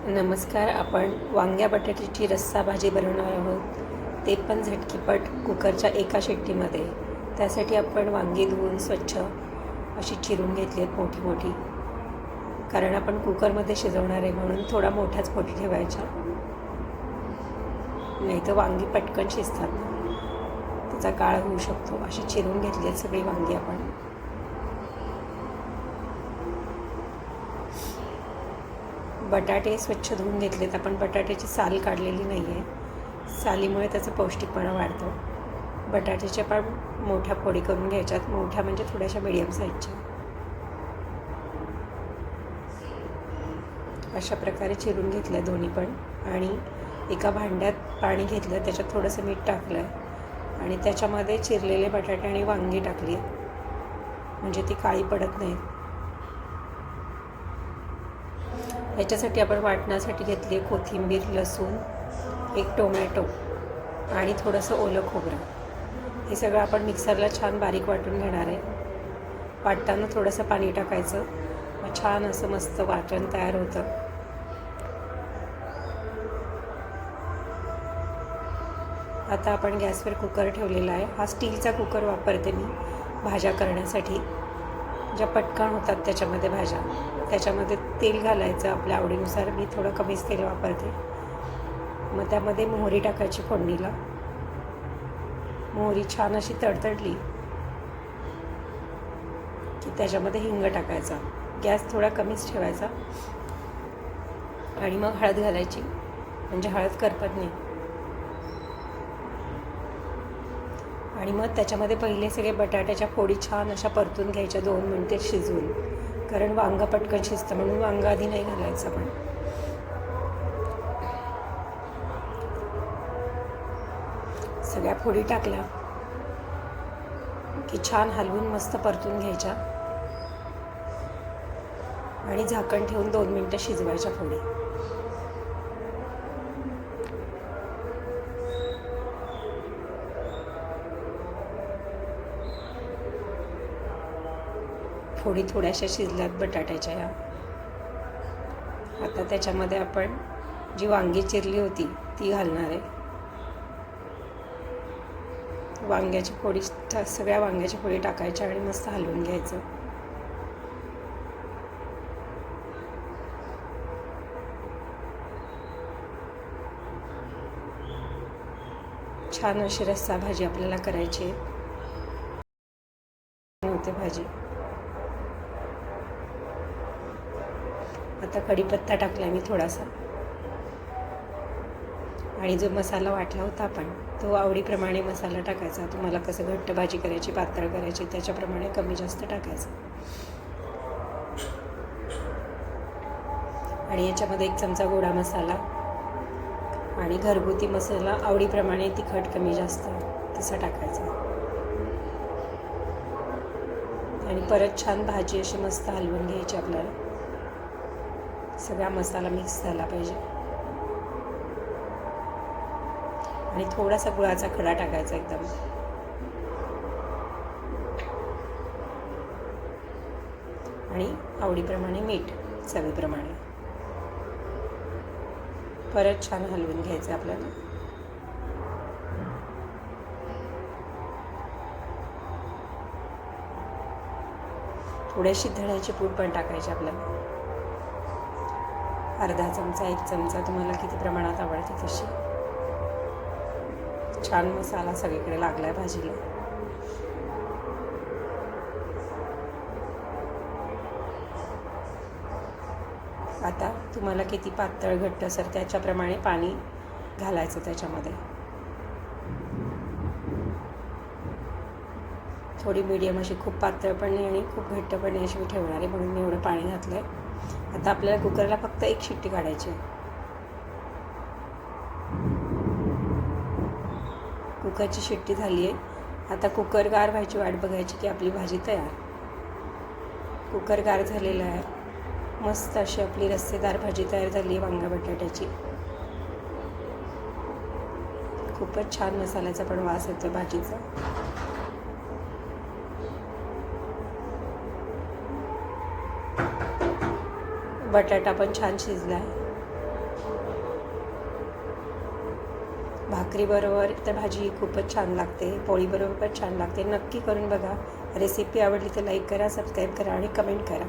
नमस्कार. आपण वांग्या बटाट्याची रस्सा भाजी बनवणार आहोत, ते पण झटकीपट कुकरच्या एका शिट्टीमध्ये. त्यासाठी आपण वांगी धुवून स्वच्छ अशी चिरून घेतली आहेत मोठी मोठी, कारण आपण कुकरमध्ये शिजवणार आहे म्हणून थोडा मोठ्याच फोडी ठेवायच्या, नाही तर वांगी पटकन शिजतात ना, त्याचा काळ होऊ शकतो. अशी चिरून घेतली आहेत सगळी वांगी आपण. बटाटे स्वच्छ धुवून घेतलेत आपण. बटाट्याची साल काढलेली नाही आहे, सालीमुळे त्याचा पौष्टिकपणा वाढतो. बटाट्याच्या पण मोठ्या फोडी करून घ्यायच्यात, मोठ्या म्हणजे थोड्याशा मिडियम साईजच्या. अशा प्रकारे चिरून घेतल्या दोन्ही पण. आणि एका भांड्यात पाणी घेतलं, त्याच्यात थोडंसं मीठ टाकलं आहे आणि त्याच्यामध्ये चिरलेले बटाटे आणि वांगी टाकली म्हणजे ती काळी पडत नाहीत. याच्यासाठी आपण वाटण्यासाठी घेतली आहे कोथिंबीर, लसूण, एक टोमॅटो आणि थोडंसं ओलं खोबरं. हे सगळं आपण मिक्सरला छान बारीक वाटून घेणार आहे. वाटताना थोडंसं पाणी टाकायचं, मग छान असं मस्त वाटण तयार होतं. आता आपण गॅसवर कुकर ठेवलेला आहे. हा स्टीलचा कुकर वापरते मी भाज्या करण्यासाठी, ज्या पटकन होतात त्याच्यामध्ये भाज्या. त्याच्यामध्ये तेल घालायचं आपल्या आवडीनुसार. मी थोडं कमीच तेल वापरते. मग त्यामध्ये मोहरी टाकायची फोडणीला. मोहरी छान अशी तडतडली की त्याच्यामध्ये हिंग टाकायचा. गॅस थोडा कमीच ठेवायचा आणि मग हळद घालायची, म्हणजे हळद करपत नाही. आणि मग त्याच्यामध्ये पहिले सगळे बटाट्याच्या फोडी छान अशा परतून घ्यायच्या 2 मिनिटे शिजवून, कारण वांगं पटकन शिजतं म्हणून वांगं आधी नाही घालायचं. पण सगळ्या फोडी टाकल्या की छान हलवून मस्त परतून घ्यायच्या आणि झाकण ठेवून 2 मिनिटं शिजवायच्या फोडी. फोडी थोड्याशा शिजल्यात बटाट्याच्या ह्या. आता त्याच्यामध्ये आपण जी वांगी चिरली होती ती घालणार आहे. वांग्याची फोडी, सगळ्या वांग्याची फोडी टाकायच्या आणि मस्त हलवून घ्यायचं. छान अशी रस्सा भाजी आपल्याला करायची आहे. होते भाजी. आता कढीपत्ता टाकला मी थोडासा, आणि जो मसाला वाटला होता आपण तो आवडीप्रमाणे मसाला टाकायचा. तुम्हाला कसं घट्ट भाजी करायची, पातळ करायची, त्याच्याप्रमाणे कमी जास्त टाकायचं. आणि याच्यामध्ये 1 चमचा गोडा मसाला आणि घरगुती मसाला आवडीप्रमाणे तिखट कमी जास्त तसा टाकायचा. आणि परत छान भाजी अशी मस्त हलवून घ्यायची आपल्याला. सगळा मसाला मिक्स झाला पाहिजे. आणि थोडासा गुळाचा खडा टाकायचा एकदम. आणि आवडीप्रमाणे मीठ, चवीप्रमाणे. परत छान हलवून घ्यायचं आपल्याला. थोड्याशी धण्याची पूड पण टाकायची आपल्याला. अर्धा चमचा, 1 चमचा, तुम्हाला किती प्रमाणात आवडते तशी. छान मसाला सगळीकडे लागला आहे भाजीला. आता तुम्हाला किती पातळ घट्ट असेल त्याच्याप्रमाणे पाणी घालायचं त्याच्यामध्ये. थोडी मीडियम अशी, खूप पातळ पण नाही आणि खूप घट्ट पण नाही अशी मी ठेवणार आहे, म्हणून मी एवढं पाणी घातलं आहे. आता आपल्याला कुकरला फक्त 1 शिट्टी काढायची आहे. कुकरची शिट्टी झाली आहे. आता कुकर गार व्हायची वाट बघायची की आपली भाजी तयार. कुकर गार झालेलं आहे. मस्त अशी आपली रस्सेदार भाजी तयार झाली आहे वांगा बटाट्याची. खूपच छान मसाल्याचा पण वास येतो भाजीचा. बटाटा पण छान शिजला आहे. भाकरीबरोबर तर भाजी खूपच छान लागते, पोळीबरोबर पण छान लागते. नक्की करून बघा. रेसिपी आवडली तर लाईक करा, सबस्क्राईब करा आणि कमेंट करा.